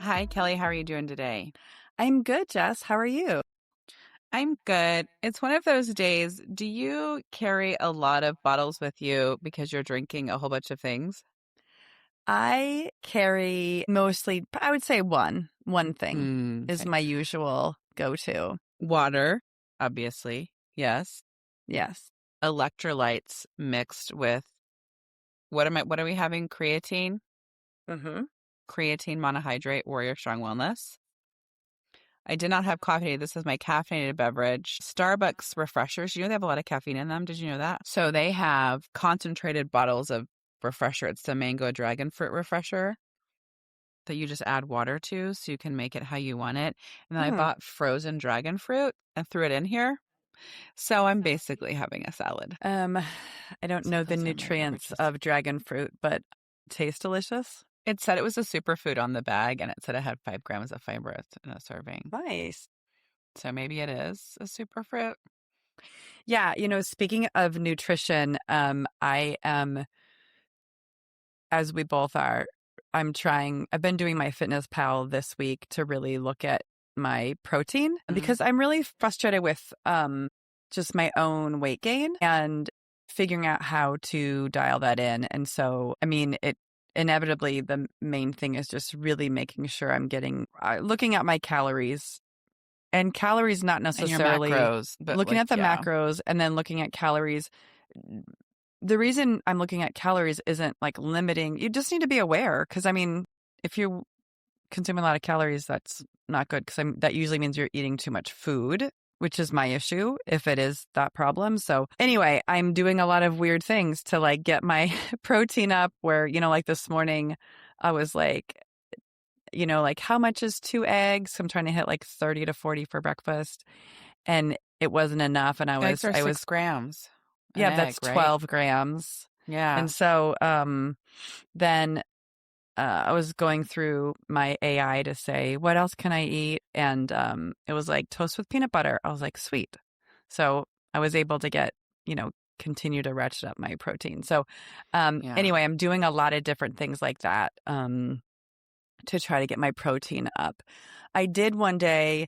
Hi, Kelly. How are you doing today? I'm good, Jess. How are you? I'm good. It's one of those days. Do you carry a lot of bottles with you because you're drinking a whole bunch of things? I carry mostly, I would say one thing is Okay. my usual go-to. Water, obviously. Yes. Yes. Electrolytes mixed with what are we having? Creatine? Mm-hmm. Creatine monohydrate, Warrior Strong Wellness. I did not have coffee. This is my caffeinated beverage. Starbucks refreshers. You know they have a lot of caffeine in them. Did you know that? So they have concentrated bottles of refresher. It's the mango dragon fruit refresher that you just add water to so you can make it how you want it. And then I Hmm. bought frozen dragon fruit and threw it in here. So I'm basically having a salad. Um, I don't So know the those are my nutrients beverages. of dragon fruit, but tastes delicious. It said it was a superfood on the bag and it said it had 5 grams of fiber in a serving. Nice. So maybe it is a superfruit. Yeah, speaking of nutrition, I am, as we both are, I've been doing MyFitnessPal this week to really look at my protein because I'm really frustrated with just my own weight gain and figuring out how to dial that in. And so, I mean, it inevitably, the main thing is just really making sure I'm getting, looking at my calories and calories, not And your necessarily macros, but looking like, at the yeah. macros and then looking at calories. The reason I'm looking at calories isn't like limiting. You just need to be aware because, I mean, if you consume a lot of calories, that's not good because that usually means you're eating too much food, which is my issue if it is that problem. So anyway, I'm doing a lot of weird things to like get my protein up where, like this morning I was like, like how much is 2 eggs? I'm trying to hit like 30 to 40 for breakfast and it wasn't enough. And Eggs are I was 6 grams an yeah, egg, that's right? 12 grams. Yeah. And so then I was going through my AI to say, what else can I eat? And it was like toast with peanut butter. I was like, sweet. So I was able to continue to ratchet up my protein. So Yeah. anyway, I'm doing a lot of different things like that to try to get my protein up. I did one day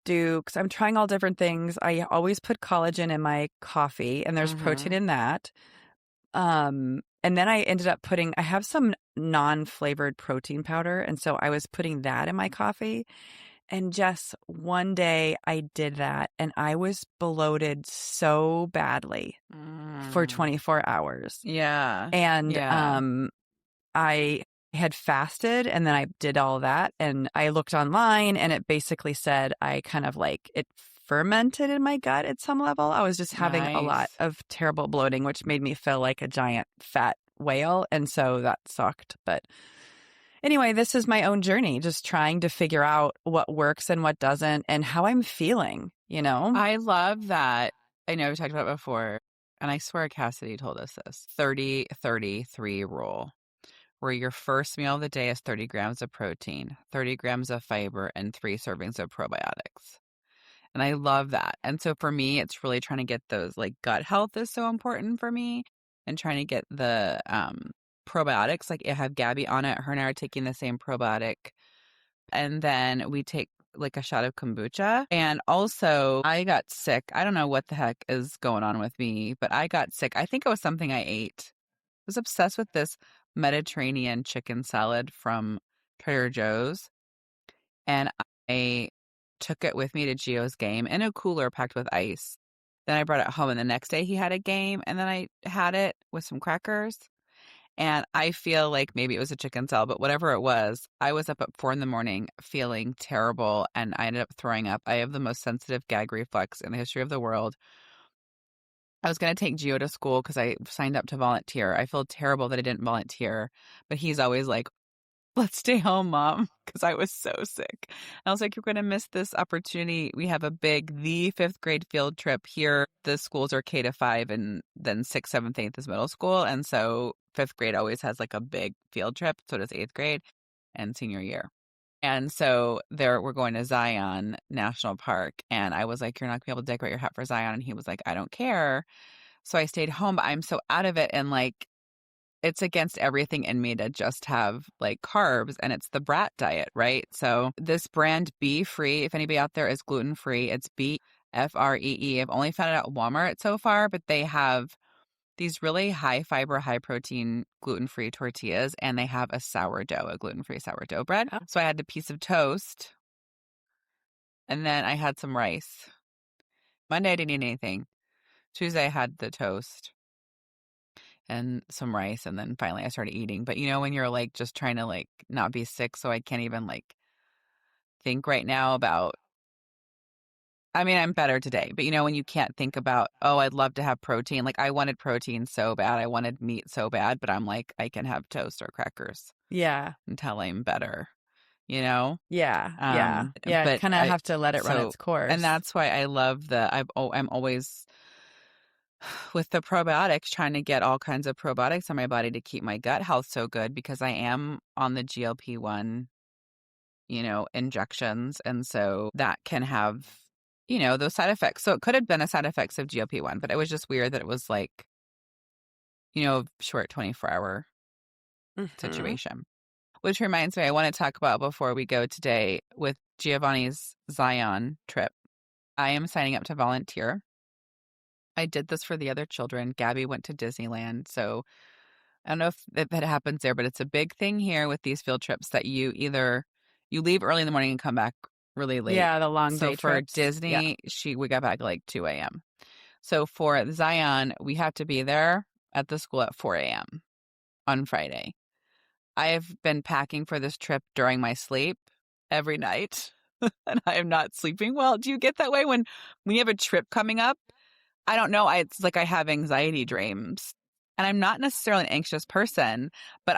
because I'm trying all different things. I always put collagen in my coffee and there's protein Mm-hmm. in that. And then I ended up I have some non-flavored protein powder. And so I was putting that in my coffee. And just one day I did that and I was bloated so badly for Mm. 24 hours. Yeah. And Yeah. I had fasted and then I did all that. And I looked online and it basically said I kind of like it fermented in my gut at some level. I was just having a lot Nice. of terrible bloating, which made me feel like a giant fat whale. And so that sucked. But anyway, this is my own journey, just trying to figure out what works and what doesn't and how I'm feeling. I love that. I know we talked about it before, and I swear Cassidy told us this 30-33 rule, where your first meal of the day is 30 grams of protein, 30 grams of fiber, and 3 servings of probiotics. And I love that. And so for me, it's really trying to get those, like, gut health is so important for me and trying to get the probiotics. Like, I have Gabby on it. Her and I are taking the same probiotic. And then we take like a shot of kombucha. And also, I got sick. I don't know what the heck is going on with me, but I got sick. I think it was something I ate. I was obsessed with this Mediterranean chicken salad from Trader Joe's. And I took it with me to Gio's game in a cooler packed with ice. Then I brought it home, and the next day he had a game, and then I had it with some crackers. And I feel like maybe it was a chicken salad, but whatever it was, I was up at 4 a.m. feeling terrible, and I ended up throwing up. I have the most sensitive gag reflex in the history of the world. I was going to take Gio to school because I signed up to volunteer. I feel terrible that I didn't volunteer, but he's always like, let's stay home, Mom, because I was so sick. And I was like, you're going to miss this opportunity. We have the fifth grade field trip here. The schools are K to 5, and then 6th, 7th, 8th is middle school. And so fifth grade always has like a big field trip. So does 8th grade and senior year. And so we're going to Zion National Park. And I was like, you're not going to be able to decorate your hat for Zion. And he was like, I don't care. So I stayed home, but I'm so out of it. And like, it's against everything in me to just have like carbs, and it's the brat diet, right? So this brand Be Free, if anybody out there is gluten free, it's BFREE. I've only found it at Walmart so far, but they have these really high fiber, high protein, gluten free tortillas, and they have a sourdough, a gluten free sourdough bread. Oh. So I had a piece of toast, and then I had some rice. Monday, I didn't eat anything. Tuesday, I had the toast and some rice, and then finally I started eating. But when you're like just trying to like not be sick, so I can't even like think right now about, I mean, I'm better today, but when you can't think about, oh, I'd love to have protein. Like I wanted protein so bad. I wanted meat so bad, but I'm like, I can have toast or crackers Yeah. until I'm better, you know? Yeah. Yeah. Yeah. But Kind of have to let it run its course. and that's why I love I'm always with the probiotics, trying to get all kinds of probiotics on my body to keep my gut health so good, because I am on the GLP-1, injections. And so that can have, those side effects. So it could have been a side effects of GLP-1, but it was just weird that it was like, short 24-hour situation. Which reminds me, I want to talk about before we go today with Giovanni's Zion trip. I am signing up to volunteer. I did this for the other children. Gabby went to Disneyland. So I don't know if that happens there, but it's a big thing here with these field trips that you leave early in the morning and come back really late. Yeah, the long so day for trips. Disney, we got back like 2 a.m. So for Zion, we have to be there at the school at 4 a.m. on Friday. I've been packing for this trip during my sleep every night, and I am not sleeping well. Do you get that way when you have a trip coming up? I don't know. It's like I have anxiety dreams, and I'm not necessarily an anxious person, but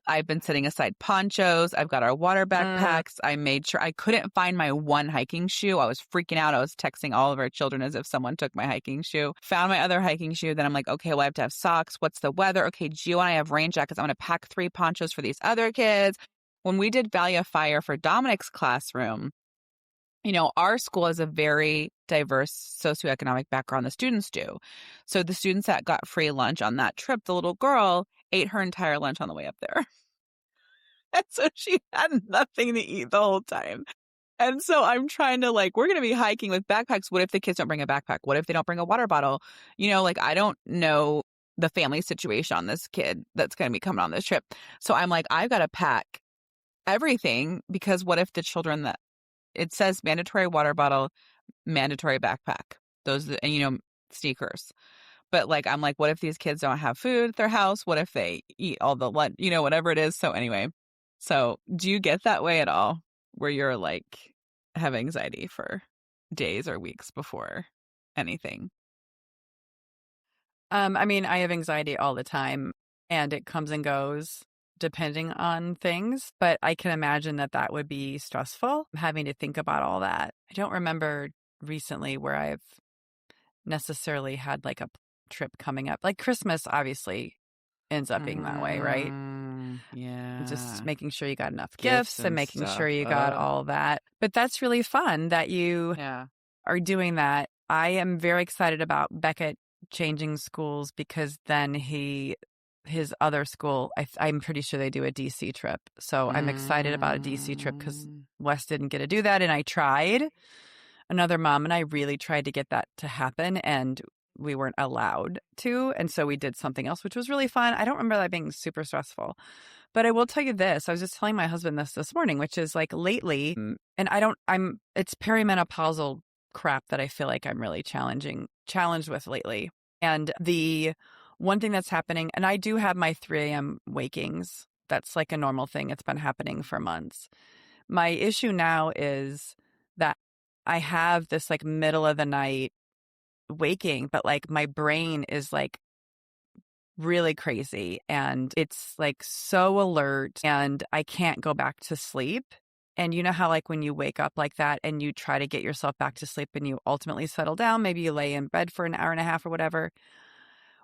I've been setting aside ponchos. I've got our water backpacks. I made sure I couldn't find my one hiking shoe. I was freaking out. I was texting all of our children as if someone took my hiking shoe. Found my other hiking shoe. Then I'm like, okay, well, I have to have socks. What's the weather? Okay, Gio and I have rain jackets. I'm going to pack 3 ponchos for these other kids. When we did Valley of Fire for Dominic's classroom, our school has a very diverse socioeconomic background, the students do. So the students that got free lunch on that trip, the little girl ate her entire lunch on the way up there. And so she had nothing to eat the whole time. And so I'm trying to we're going to be hiking with backpacks. What if the kids don't bring a backpack? What if they don't bring a water bottle? I don't know the family situation on this kid that's going to be coming on this trip. So I'm like, I've got to pack everything, because what if the children it says mandatory water bottle, mandatory backpack. Those, and sneakers. But I'm like, what if these kids don't have food at their house? What if they eat all the lunch, whatever it is. So anyway, do you get that way at all, where you're have anxiety for days or weeks before anything? I mean, I have anxiety all the time, and it comes and goes depending on things, but I can imagine that would be stressful, having to think about all that. I don't remember recently where I've necessarily had a trip coming up. Like Christmas obviously ends up being that way, right? Yeah. Just making sure you got enough gifts and making stuff. sure you got all that. But that's really fun that you are doing that. I am very excited about Beckett changing schools, because then his other school, I'm pretty sure they do a DC trip. So I'm excited about a DC trip, because Wes didn't get to do that. And I tried. Another mom and I really tried to get that to happen, and we weren't allowed to. And so we did something else, which was really fun. I don't remember that being super stressful. But I will tell you this. I was just telling my husband this morning, which is lately, and it's perimenopausal crap that I feel like I'm really challenged with lately. And the one thing that's happening, and I do have my 3 a.m. wakings. That's a normal thing. It's been happening for months. My issue now is that I have this middle of the night waking, but my brain is really crazy, and it's so alert, and I can't go back to sleep. And you know how when you wake up like that and you try to get yourself back to sleep and you ultimately settle down, maybe you lay in bed for an hour and a half or whatever.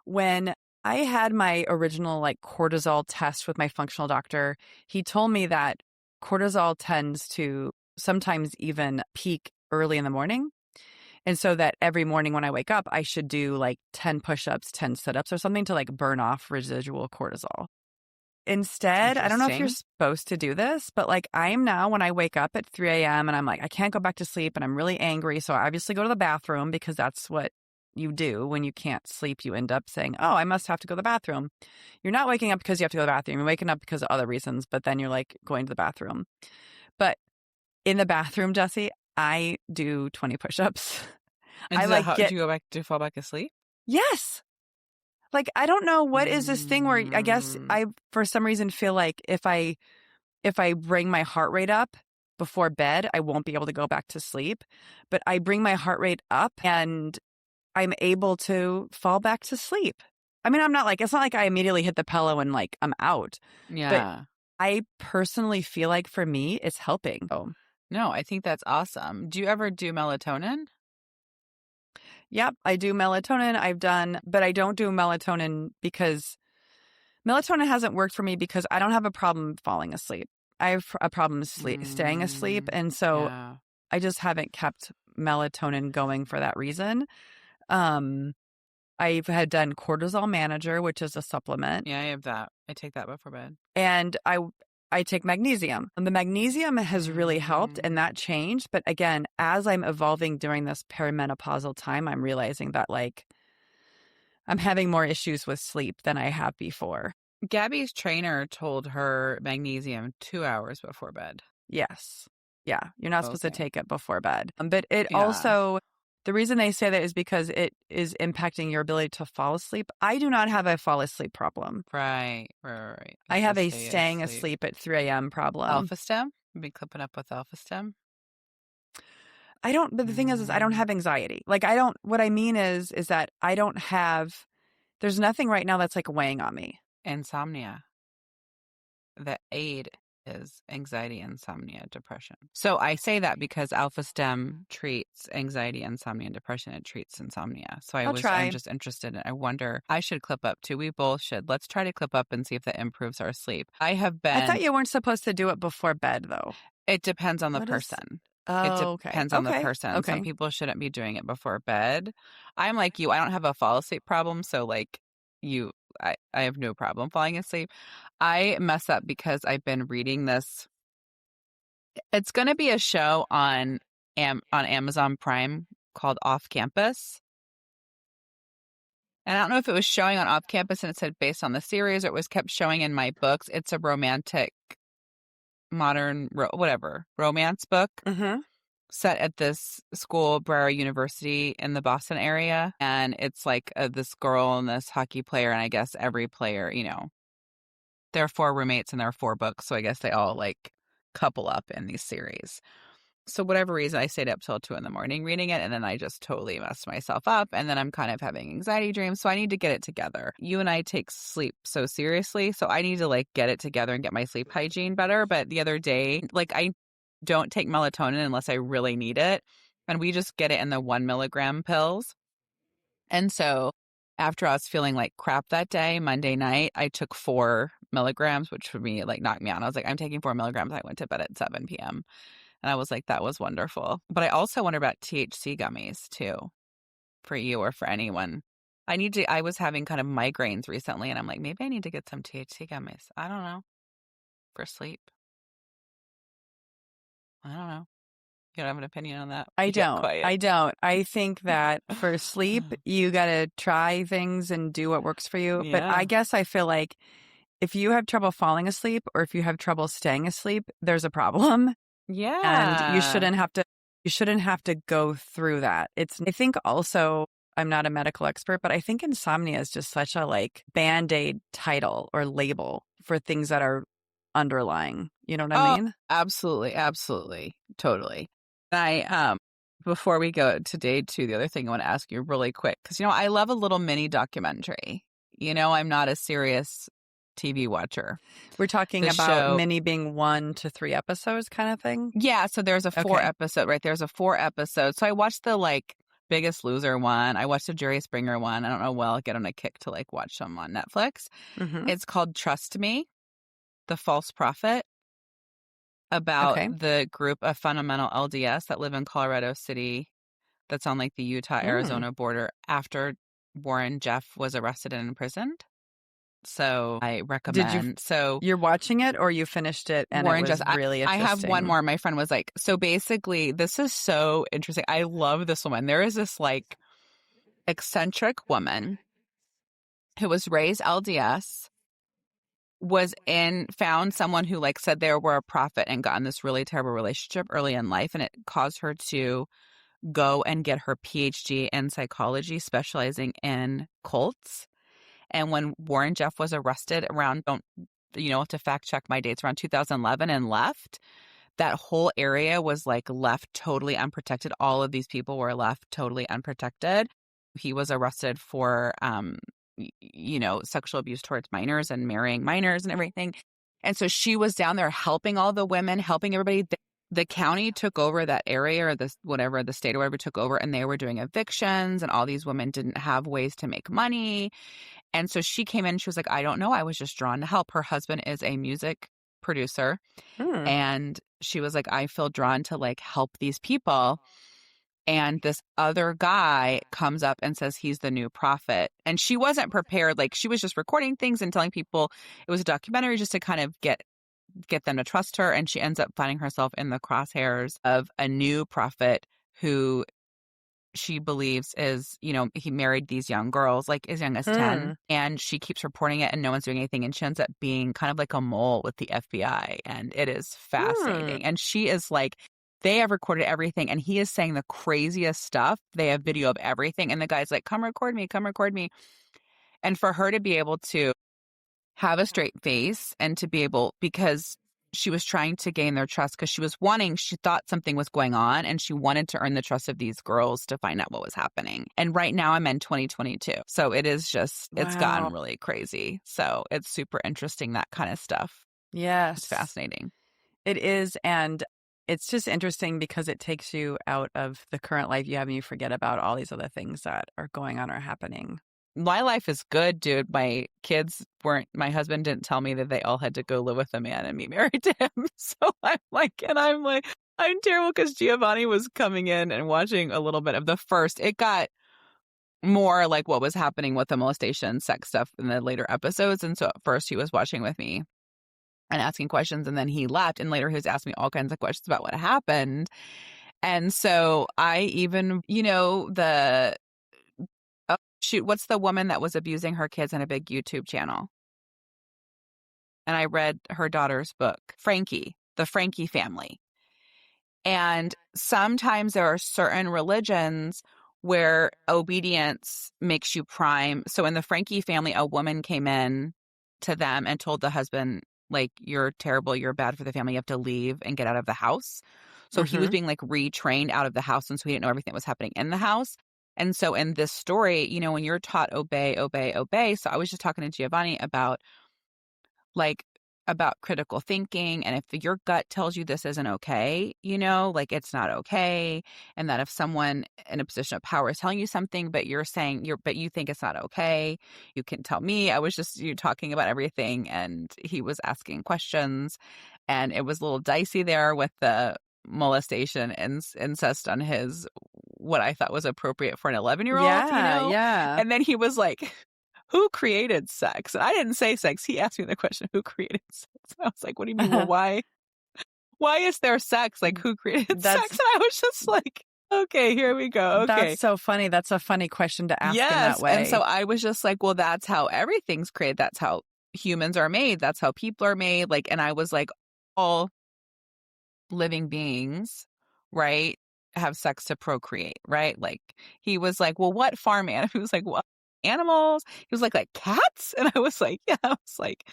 When I had my original cortisol test with my functional doctor, he told me that cortisol tends to sometimes even peak early in the morning. And so that every morning when I wake up, I should do like 10 push-ups, 10 sit-ups or something to like burn off residual cortisol. Instead, I don't know if you're Interesting. supposed to do this, but like I am now when I wake up at 3 a.m. and I'm like, I can't go back to sleep and I'm really angry. So I obviously go to the bathroom because that's what you do when you can't sleep. You end up saying, oh, I must have to go to the bathroom. You're not waking up because you have to go to the bathroom. You're waking up because of other reasons, but then you're like going to the bathroom. But in the bathroom, Jesse, I do 20 push-ups. And I does that like how do get, you go back to fall back asleep? yes. Like, I don't know what is this thing where I guess Mm, I, for some reason, feel like if I bring my heart rate up before bed, I won't be able to go back to sleep. But I bring my heart rate up and I'm able to fall back to sleep. I mean, it's not like I immediately hit the pillow and like I'm out, but yeah. I personally feel like for me, it's helping. Oh, No, I think that's awesome. Do you ever do melatonin? yep, I do melatonin. But I don't do melatonin because melatonin hasn't worked for me because I don't have a problem falling asleep. I have a problem staying asleep. And so Yeah. I just haven't kept melatonin going for that reason. Um, I've had done cortisol manager, which is a supplement, Yeah, I have that. I take that before bed. and I take magnesium. And the magnesium has really helped and Mm. that changed. But again, as I'm evolving during this perimenopausal time, I'm realizing that like I'm having more issues with sleep than I have before. Gabby's trainer told her magnesium 2 hours before bed. Yes. Yeah. You're not supposed to Okay. take it before bed. But it Yeah. also, the reason they say that is because it is impacting your ability to fall asleep. I do not have a fall asleep problem. Right. I It's the have a stay staying asleep. asleep at 3 a.m. problem. Alpha stem? Be clipping up with alpha stem? I don't, but the thing is I don't Mm. have anxiety. Like, what I mean is that I don't have, there's nothing right now that's like weighing on me. Insomnia. The aid is anxiety, insomnia, depression. So I say that because alpha stem treats anxiety, insomnia, and depression. It treats insomnia. So I'll I'm try. just interested in, I wonder, I should clip up too. We both should. Let's try to clip up and see if that improves our sleep. I have I been, thought you weren't supposed to do it before bed though. it depends on the What is, person. It oh, okay. depends on the Okay. person. Some Okay. people shouldn't be doing it before bed. I'm like you. I don't have a fall asleep problem. So like you, I have no problem falling asleep. I mess up because I've been reading this. It's going to be a show on on Amazon Prime called Off Campus. And I don't know if it was showing on Off Campus and it said based on the series or it was kept showing in my books. It's a romantic, modern, whatever, romance book Mm-hmm. set at this school, Broward University in the Boston area. And it's like this girl and this hockey player. And I guess every player, there are 4 roommates and there are 4 books. So I guess they all like couple up in these series. So whatever reason, I stayed up till 2 a.m. reading it, and then I just totally messed myself up, and then I'm kind of having anxiety dreams, so I need to get it together. You and I take sleep so seriously, so I need to like get it together and get my sleep hygiene better. But the other day, like I don't take melatonin unless I really need it, and we just get it in the 1 milligram pills. And so after I was feeling like crap that day, Monday night, I took 4 milligrams, which for me like knocked me out. I was like, I'm taking 4 milligrams. I went to bed at 7 p.m. And I was like, that was wonderful. But I also wonder about THC gummies too, for you or for anyone. I was having kind of migraines recently and I'm like, maybe I need to get some THC gummies. I don't know. For sleep. I don't know. You don't have an opinion on that? I You get don't. quiet. I don't. I think that for sleep, you got to try things and do what works for you. But I Yeah. guess I feel like if you have trouble falling asleep or if you have trouble staying asleep, there's a problem. And Yeah. you shouldn't have to go through that. I think also, I'm not a medical expert, but I think insomnia is just such a like band-aid title or label for things that are underlying. You know what I Oh, mean? absolutely. Totally. Before we go to day 2, the other thing I want to ask you really quick, because, I love a little mini documentary. I'm not a serious TV watcher. We're talking The about show, mini being 1 to 3 episodes kind of thing. yeah, so there's a 4 Okay. episode, right? There's a 4 episode. So I watched the like Biggest Loser one. I watched the Jerry Springer one. I don't know, I'll get on a kick to like watch them on Netflix. Mm-hmm. It's called Trust Me, The False Prophet, about Okay. the group of fundamental LDS that live in Colorado City, that's on like the Utah-Arizona border after Warren Jeff was arrested and imprisoned. So I Did you, recommend. So you're watching it or you finished it and it Warren Jeffs. was really I have one interesting? more. My friend was like, so basically, this is so interesting. I love this woman. There is this like eccentric woman who was raised LDS, found someone who like said they were a prophet and got in this really terrible relationship early in life. And it caused her to go and get her PhD in psychology, specializing in cults. And when Warren Jeff was arrested around, don't, to fact check my dates, around 2011 and left, that whole area was like left totally unprotected. All of these people were left totally unprotected. He was arrested for, sexual abuse towards minors and marrying minors and everything. And so she was down there helping all the women, helping everybody. The county took over that area, or the state or whatever took over, and they were doing evictions, and all these women didn't have ways to make money. And so she came in and she was like, I don't know. I was just drawn to help. Her husband is a music producer. Hmm. And she was like, I feel drawn to like help these people. And this other guy comes up and says he's the new prophet. And she wasn't prepared. Like, she was just recording things and telling people it was a documentary just to kind of get them to trust her. And she ends up finding herself in the crosshairs of a new prophet who she believes is, he married these young girls, like as young as 10, and she keeps reporting it and no one's doing anything. And she ends up being kind of like a mole with the FBI. And it is fascinating. And she is like, they have recorded everything. And he is saying the craziest stuff. They have video of everything. And the guy's like, come record me, come record me. And for her to be able to have a straight face and to be able, because she was trying to gain their trust, because she thought something was going on and she wanted to earn the trust of these girls to find out what was happening. And right now I'm in 2022. So it is just, it's gotten really crazy. So it's super interesting, that kind of stuff. Yes. It's fascinating. It is. And it's just interesting because it takes you out of the current life you have and you forget about all these other things that are going on or happening. My life is good, dude. My husband didn't tell me that they all had to go live with a man and be married to him. So I'm like, I'm terrible, because Giovanni was coming in and watching a little bit of the first. It got more like what was happening with the molestation, sex stuff in the later episodes. And so at first he was watching with me and asking questions, and then he left. And later he was asking me all kinds of questions about what happened. And so I even, what's the woman that was abusing her kids on a big YouTube channel? And I read her daughter's book, Frankie, the Frankie family. And sometimes there are certain religions where obedience makes you prime. So in the Frankie family, a woman came in to them and told the husband, like, you're terrible, you're bad for the family, you have to leave and get out of the house. So he was being like retrained out of the house. And so he didn't know everything that was happening in the house. And so in this story, when you're taught obey, obey, obey. So I was just talking to Giovanni about critical thinking. And if your gut tells you this isn't okay, like, it's not okay. And that if someone in a position of power is telling you something, but you're saying but you think it's not okay, you can tell me. I was just talking about everything. And he was asking questions, and it was a little dicey there with the molestation and incest on his, what I thought was appropriate for an 11-year-old, Yeah. And then he was like, who created sex? And I didn't say sex. He asked me the question, who created sex? And I was like, what do you mean? Well, why is there sex? Like, who created sex? And I was just like, okay, here we go. Okay. That's so funny. That's a funny question to ask in that way. And so I was just like, well, that's how everything's created. That's how humans are made. That's how people are made. Like, and I was like, all living beings, right, have sex to procreate, right? Like, he was like, well, what farm animal? He was like, what animals? He was like cats? And I was like, yeah. I was like,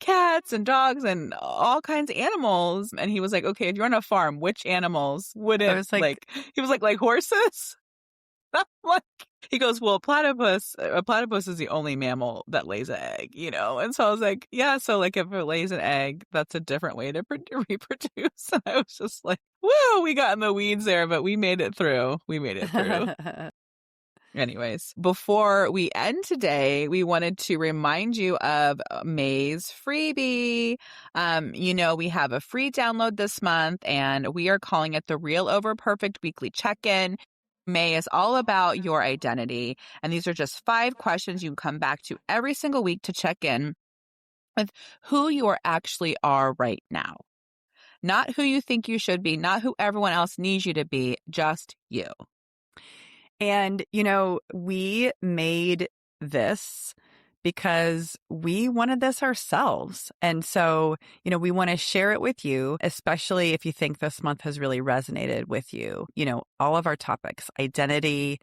cats and dogs and all kinds of animals. And he was like, okay, if you're on a farm, which animals would it, he was like horses? Like, he goes, well, a platypus is the only mammal that lays an egg, And so I was like, yeah, so like if it lays an egg, that's a different way to reproduce. And I was just like, whoa, we got in the weeds there, but we made it through. Anyways, before we end today, we wanted to remind you of May's freebie. We have a free download this month, and we are calling it the Real Over Perfect Weekly Check-In. May is all about your identity. And these are just 5 questions you can come back to every single week to check in with who you actually are right now. Not who you think you should be, not who everyone else needs you to be, just you. And, you know, we made this because we wanted this ourselves. And so, you know, we want to share it with you, especially if you think this month has really resonated with you. You know, all of our topics, identity,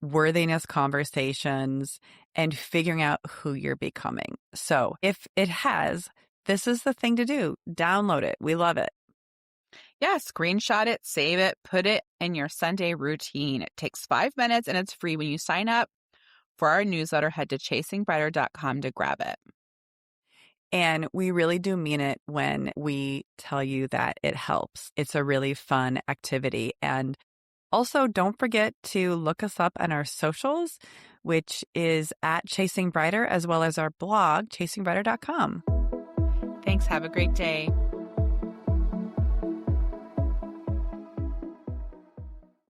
worthiness conversations, and figuring out who you're becoming. So if it has, this is the thing to do. Download it. We love it. Yeah, screenshot it, save it, put it in your Sunday routine. It takes 5 minutes and it's free. When you sign up for our newsletter, head to chasingbrighter.com to grab it. And we really do mean it when we tell you that it helps. It's a really fun activity. And also, don't forget to look us up on our socials, which is at Chasing Brighter, as well as our blog, chasingbrighter.com. Thanks. Have a great day.